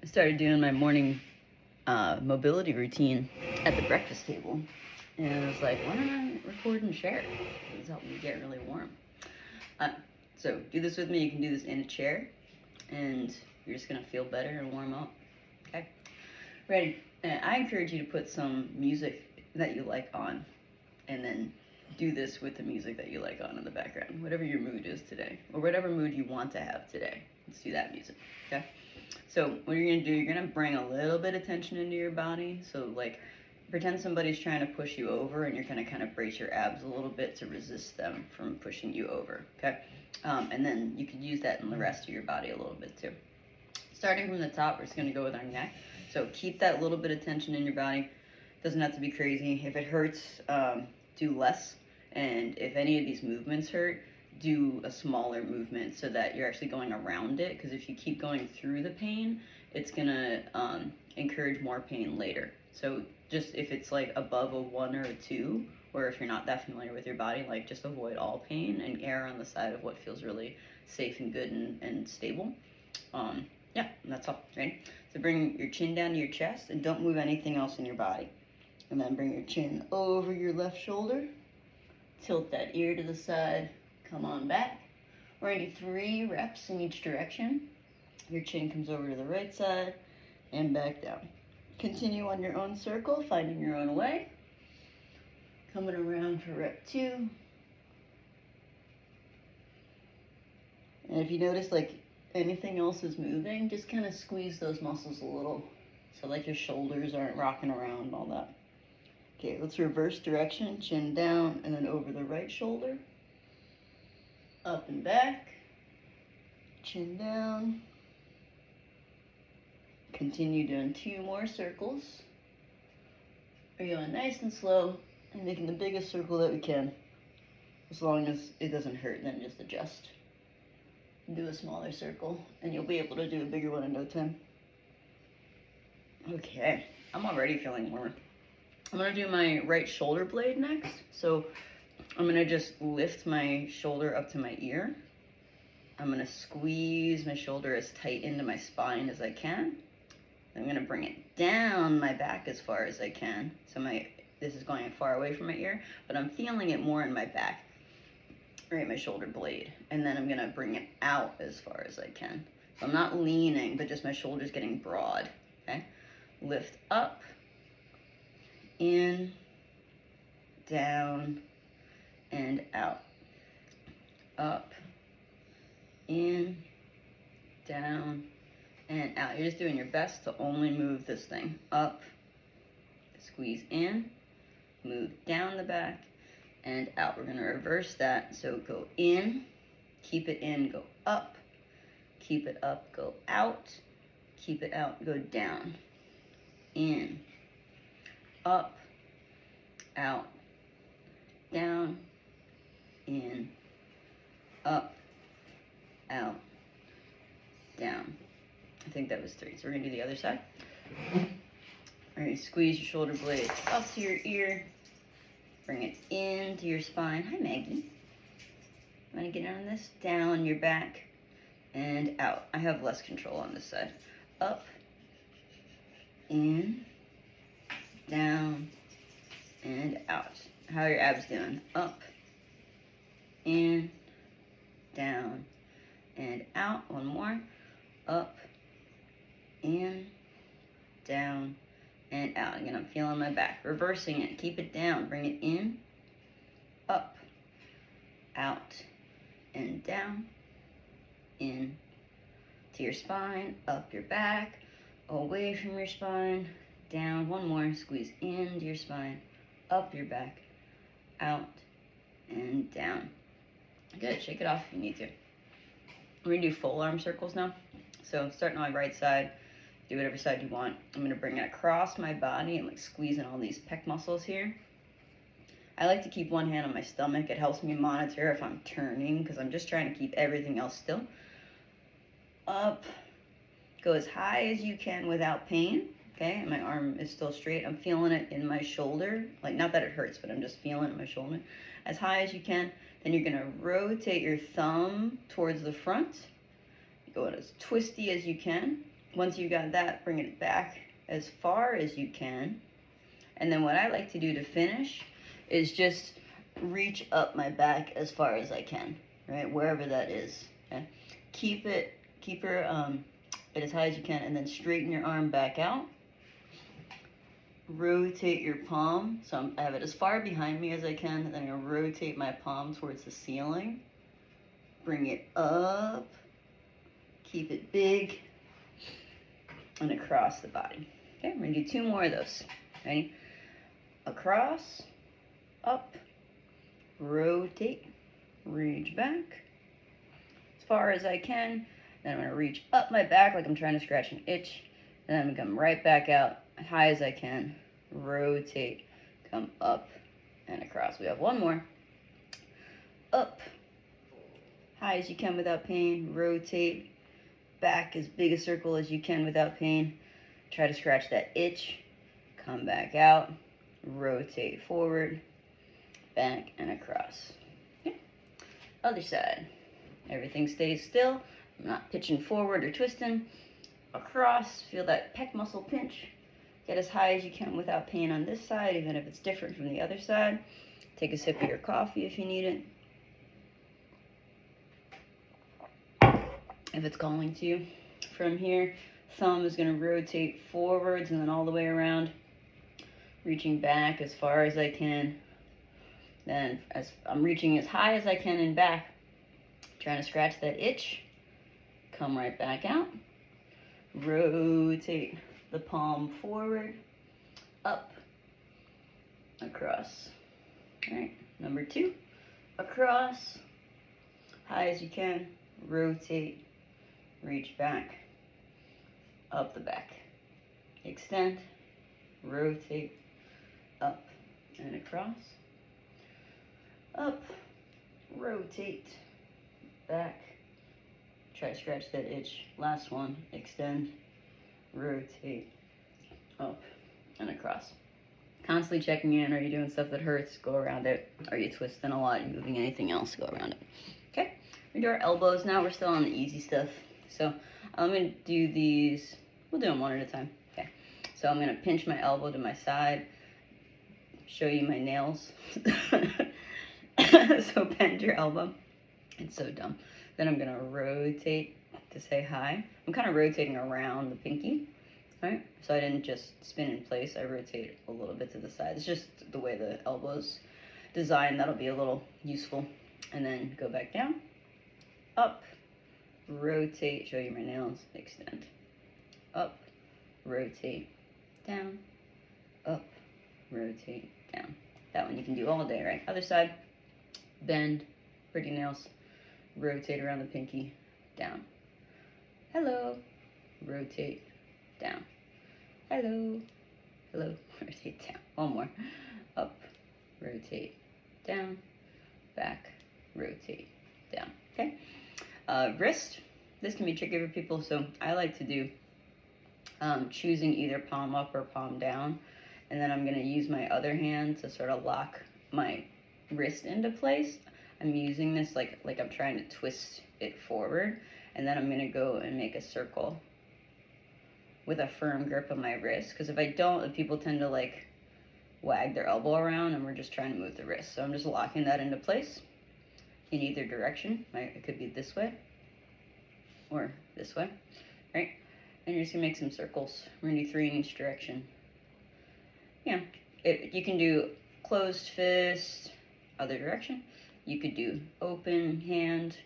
started doing my morning mobility routine at the breakfast table. And I was like, why don't I record and share? It's helping me get really warm. So do this with me. You can do this in a chair, and you're just going to feel better and warm up. Okay? Ready? And I encourage you to put some music that you like on, and then do this with the music that you like on in the background, whatever your mood is today, or whatever mood you want to have today. Let's do that music, okay? So what you're gonna do, you're gonna bring a little bit of tension into your body. So like, pretend somebody's trying to push you over, and you're gonna kind of brace your abs a little bit to resist them from pushing you over, okay? And then you could use that in the rest of your body a little bit too. Starting from the top, we're just gonna go with our neck. So keep that little bit of tension in your body. Doesn't have to be crazy. If it hurts, do less. And if any of these movements hurt, do a smaller movement so that you're actually going around it. Because if you keep going through the pain, it's gonna encourage more pain later. So just if it's like above a 1 or a 2, or if you're not that familiar with your body, like just avoid all pain and err on the side of what feels really safe and good and stable. Yeah, that's all. Ready? So bring your chin down to your chest and don't move anything else in your body. And then bring your chin over your left shoulder. Tilt that ear to the side. Come on back. We're going to do 3 reps in each direction. Your chin comes over to the right side and back down. Continue on your own circle, finding your own way. Coming around for rep 2. And if you notice like anything else is moving, just kind of squeeze those muscles a little. So like your shoulders aren't rocking around and all that. Okay, let's reverse direction, chin down, and then over the right shoulder. Up and back, chin down. Continue doing 2 more circles. We're going nice and slow and making the biggest circle that we can. As long as it doesn't hurt, then just adjust. Do a smaller circle, and you'll be able to do a bigger one in no time. Okay, I'm already feeling warm. I'm gonna do my right shoulder blade next. So I'm gonna just lift my shoulder up to my ear. I'm gonna squeeze my shoulder as tight into my spine as I can. I'm gonna bring it down my back as far as I can. So this is going far away from my ear, but I'm feeling it more in my back, right, my shoulder blade. And then I'm gonna bring it out as far as I can. So I'm not leaning, but just my shoulder's getting broad, okay? Lift up, in, down, and out. Up, in, down, and out. You're just doing your best to only move this thing. Up, squeeze in, move down the back, and out. We're gonna reverse that. So go in, keep it in, go up, keep it up, go out, keep it out, go down, in, up, out, down, in, up, out, down. I think that was 3. So we're gonna do the other side. All right, squeeze your shoulder blade up to your ear. Bring it into your spine. Hi, Maggie. I'm gonna get on this, down your back, and out. I have less control on this side. Up, in, down, and out. How are your abs doing? Up, in, down, and out. One more. Up, in, down, and out. Again, I'm feeling my back. Reversing it. Keep it down. Bring it in, up, out, and down, in, to your spine, up your back, away from your spine, down. One more. Squeeze into your spine, up your back, out, and down. Good. Shake it off if you need to. We're going to do full arm circles now. So starting on my right side, do whatever side you want. I'm going to bring it across my body and like squeezing all these pec muscles here. I like to keep one hand on my stomach. It helps me monitor if I'm turning because I'm just trying to keep everything else still. Up. Go as high as you can without pain. Okay, my arm is still straight. I'm feeling it in my shoulder. Like, not that it hurts, but I'm just feeling it in my shoulder. As high as you can. Then you're gonna rotate your thumb towards the front. Go as twisty as you can. Once you got that, bring it back as far as you can. And then what I like to do to finish is just reach up my back as far as I can, right? Wherever that is. Okay? Keep it as high as you can, and then straighten your arm back out. Rotate your palm. So I have it as far behind me as I can, and then I'm gonna rotate my palm towards the ceiling. Bring it up. Keep it big. And across the body. Okay, we're gonna do 2 more of those. Ready? Across, up, rotate, reach back as far as I can. Then I'm gonna reach up my back like I'm trying to scratch an itch. And then I'm gonna come right back out as high as I can. Rotate, come up and across. We have 1 more. Up, high as you can without pain. Rotate, back as big a circle as you can without pain. Try to scratch that itch. Come back out. Rotate forward, back and across. Okay. Other side. Everything stays still. I'm not pitching forward or twisting. Across, feel that pec muscle pinch. Get as high as you can without pain on this side, even if it's different from the other side. Take a sip of your coffee if you need it. If it's calling to you. From here, thumb is going to rotate forwards and then all the way around. Reaching back as far as I can. Then as I'm reaching as high as I can and back. Trying to scratch that itch. Come right back out. Rotate the palm forward, up, across. All right, number 2. Across, high as you can. Rotate, reach back, up the back. Extend, rotate, up and across. Up, rotate, back. Try to scratch that itch. Last one. Extend, rotate, up and across. Constantly checking in. Are you doing stuff that hurts? Go around it. Are you twisting a lot? Are you moving anything else? Go around it. Okay. We do our elbows now. We're still on the easy stuff. So I'm going to do these. We'll do them one at a time. Okay. So I'm going to pinch my elbow to my side. Show you my nails. So bend your elbow. It's so dumb. Then I'm going to rotate to say hi. I'm kind of rotating around the pinky, right? So I didn't just spin in place. I rotate a little bit to the side. It's just the way the elbow's designed. That'll be a little useful. And then go back down, up, rotate, show you my nails, extend, up, rotate, down, up, rotate, down. That one you can do all day, right? Other side, bend, pretty nails. Rotate around the pinky, down. Hello. Rotate, down. Hello. Hello. Rotate, down. 1 more. Up, rotate, down. Back, rotate, down. Okay? Wrist. This can be tricky for people, so I like to do choosing either palm up or palm down. And then I'm going to use my other hand to sort of lock my wrist into place. I'm using this like I'm trying to twist it forward, and then I'm going to go and make a circle with a firm grip of my wrist, because if I don't, people tend to like wag their elbow around and we're just trying to move the wrist. So I'm just locking that into place in either direction. It could be this way or this way, right? And you're just going to make some circles. We're going to do 3 in each direction. Yeah, you can do closed fist, other direction. You could do open hand.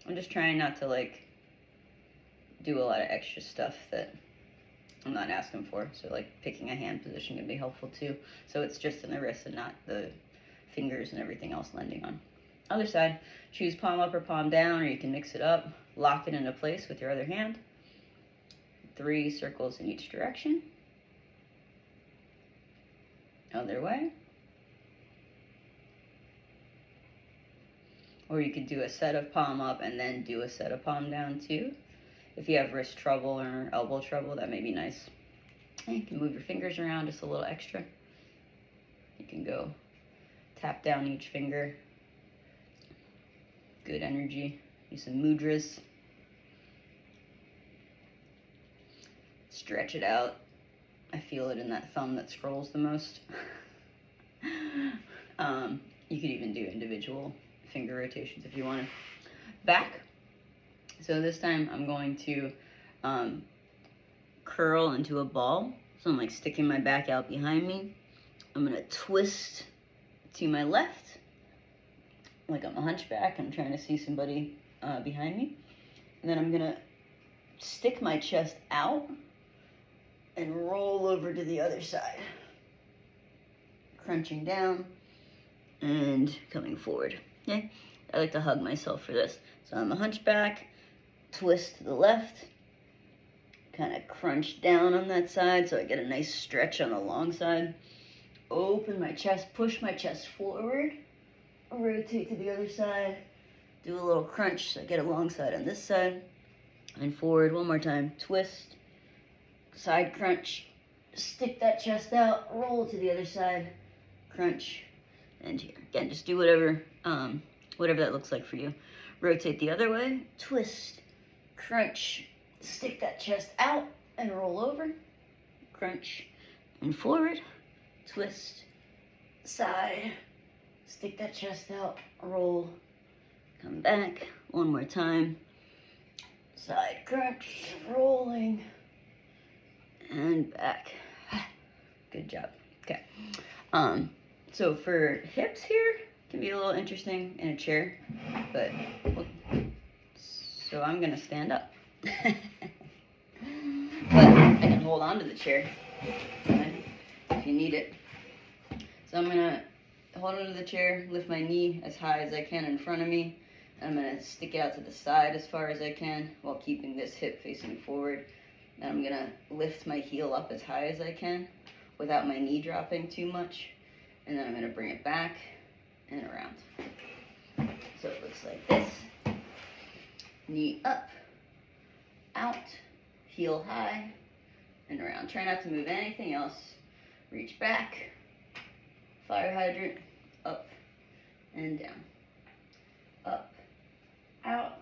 I'm just trying not to like do a lot of extra stuff that I'm not asking for. So like picking a hand position can be helpful too. So it's just in the wrist and not the fingers and everything else landing on. Other side, choose palm up or palm down, or you can mix it up. Lock it into place with your other hand. 3 circles in each direction. Other way. Or you could do a set of palm up and then do a set of palm down too. If you have wrist trouble or elbow trouble, that may be nice. And you can move your fingers around just a little extra. You can go tap down each finger. Good energy. Use some mudras. stretch it out. I feel it in that thumb that scrolls the most. You could even do individual finger rotations if you want to. Back. So this time I'm going to curl into a ball. So I'm like sticking my back out behind me. I'm going to twist to my left, like I'm a hunchback. I'm trying to see somebody behind me. And then I'm going to stick my chest out and roll over to the other side. Crunching down and coming forward. Okay? I like to hug myself for this. So I'm a hunchback, twist to the left, kind of crunch down on that side so I get a nice stretch on the long side. Open my chest, push my chest forward, rotate to the other side, do a little crunch so I get a long side on this side, and forward one more time, twist, side crunch, stick that chest out, roll to the other side, crunch, and here. Again, just do whatever that looks like for you. Rotate the other way, twist, crunch, stick that chest out and roll over, crunch, and forward, twist, side, stick that chest out, roll, come back, one more time, side crunch, rolling, and back. Good job. Okay. So for hips here, can be a little interesting in a chair, but so I'm gonna stand up. But I can hold on to the chair if you need it. So I'm gonna hold onto the chair, lift my knee as high as I can in front of me, and I'm gonna stick out to the side as far as I can while keeping this hip facing forward. And I'm gonna lift my heel up as high as I can without my knee dropping too much. And then I'm gonna bring it back and around. So it looks like this. Knee up, out, heel high, and around. Try not to move anything else. Reach back, fire hydrant, up and down. Up, out,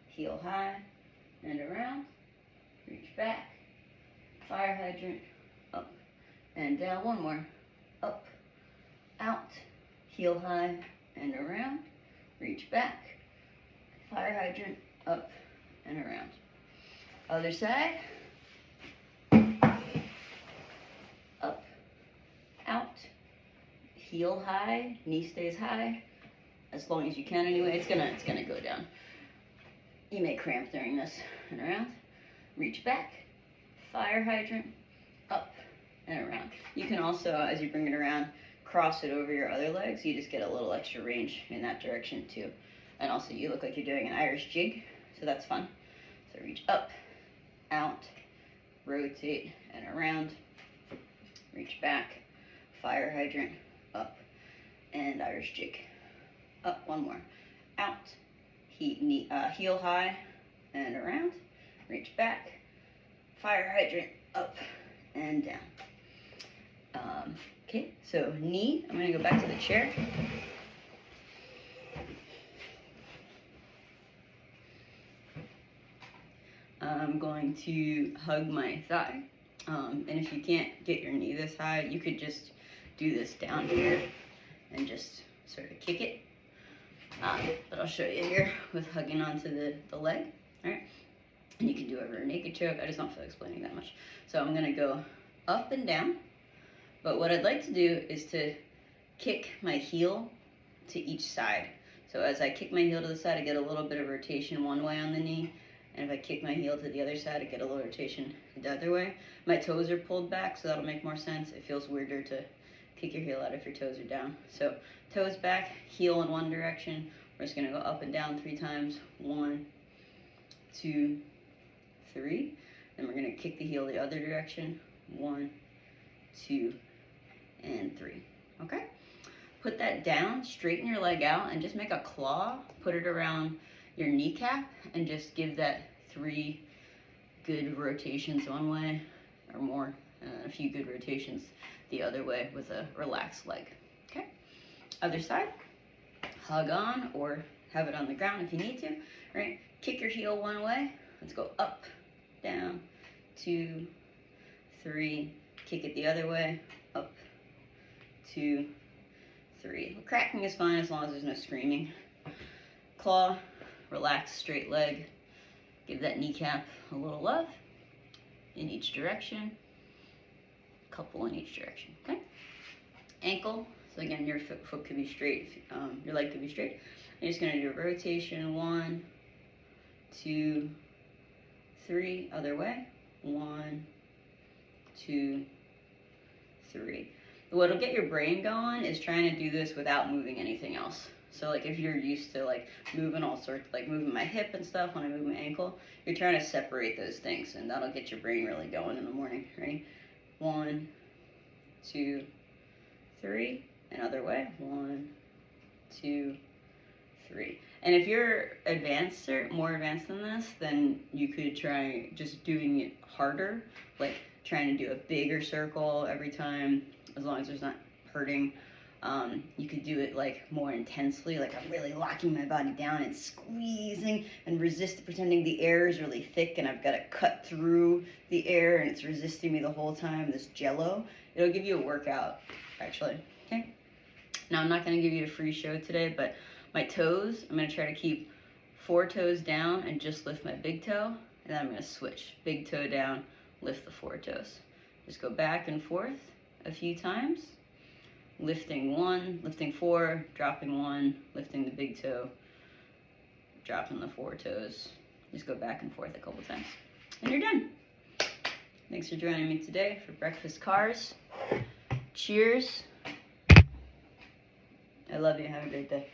heel high, and around. Reach back, fire hydrant, up and down. One more. Up, out, heel high, and around. Reach back, fire hydrant, up and around. Other side. Up, out, heel high, knee stays high, as long as you can anyway. It's gonna go down. You may cramp during this. And around. Reach back, fire hydrant, up and around. You can also, as you bring it around, cross it over your other leg, so you just get a little extra range in that direction too. And also you look like you're doing an Irish jig, so that's fun. So reach up, out, rotate and around, reach back, fire hydrant, up, and Irish jig. Up, one more. Out, heel high and around, reach back, fire hydrant, up and down. Okay, so knee, I'm gonna go back to the chair. I'm going to hug my thigh. And if you can't get your knee this high, you could just do this down here and just sort of kick it. But I'll show you here with hugging onto the leg. All right. And you can do it over a naked choke. I just don't feel like explaining that much. So I'm gonna go up and down. But what I'd like to do is to kick my heel to each side. So as I kick my heel to the side, I get a little bit of rotation one way on the knee. And if I kick my heel to the other side, I get a little rotation the other way. My toes are pulled back, so that'll make more sense. It feels weirder to kick your heel out if your toes are down. So toes back, heel in one direction. We're just gonna go up and down 3 times. 1, 2, 3. Then we're gonna kick the heel the other direction. 1, 2, and 3. Okay? Put that down, straighten your leg out, and just make a claw. Put it around your kneecap and just give that 3 good rotations one way or more, a few good rotations the other way with a relaxed leg. Okay? Other side. Hug on or have it on the ground if you need to. Right? Kick your heel one way. Let's go up, down, 2, 3, kick it the other way, up, 2, 3. Cracking is fine as long as there's no screaming. Claw, relax, straight leg, give that kneecap a little love in each direction, couple in each direction, okay? Ankle, so again, your foot could be straight, your leg could be straight. You're just gonna do a rotation, 1, 2, 3, other way, 1, 2, 3. What'll get your brain going is trying to do this without moving anything else. So like if you're used to like moving all sorts, like moving my hip and stuff when I move my ankle, you're trying to separate those things, and that'll get your brain really going in the morning. Ready? 1, 2, 3, and other way, 1, 2, 3. And if you're more advanced than this, then you could try just doing it harder, like trying to do a bigger circle every time, as long as there's not hurting. You could do it like more intensely, like I'm really locking my body down and squeezing and pretending the air is really thick and I've got to cut through the air and it's resisting me the whole time, this jello. It'll give you a workout, actually, okay? Now I'm not gonna give you a free show today, but my toes, I'm gonna try to keep 4 toes down and just lift my big toe, and then I'm gonna switch. Big toe down, lift the 4 toes. Just go back and forth a few times. Lifting 1, lifting 4, dropping 1, lifting the big toe, dropping the 4 toes. Just go back and forth a couple times. And you're done. Thanks for joining me today for Breakfast Cars. Cheers. I love you. Have a great day.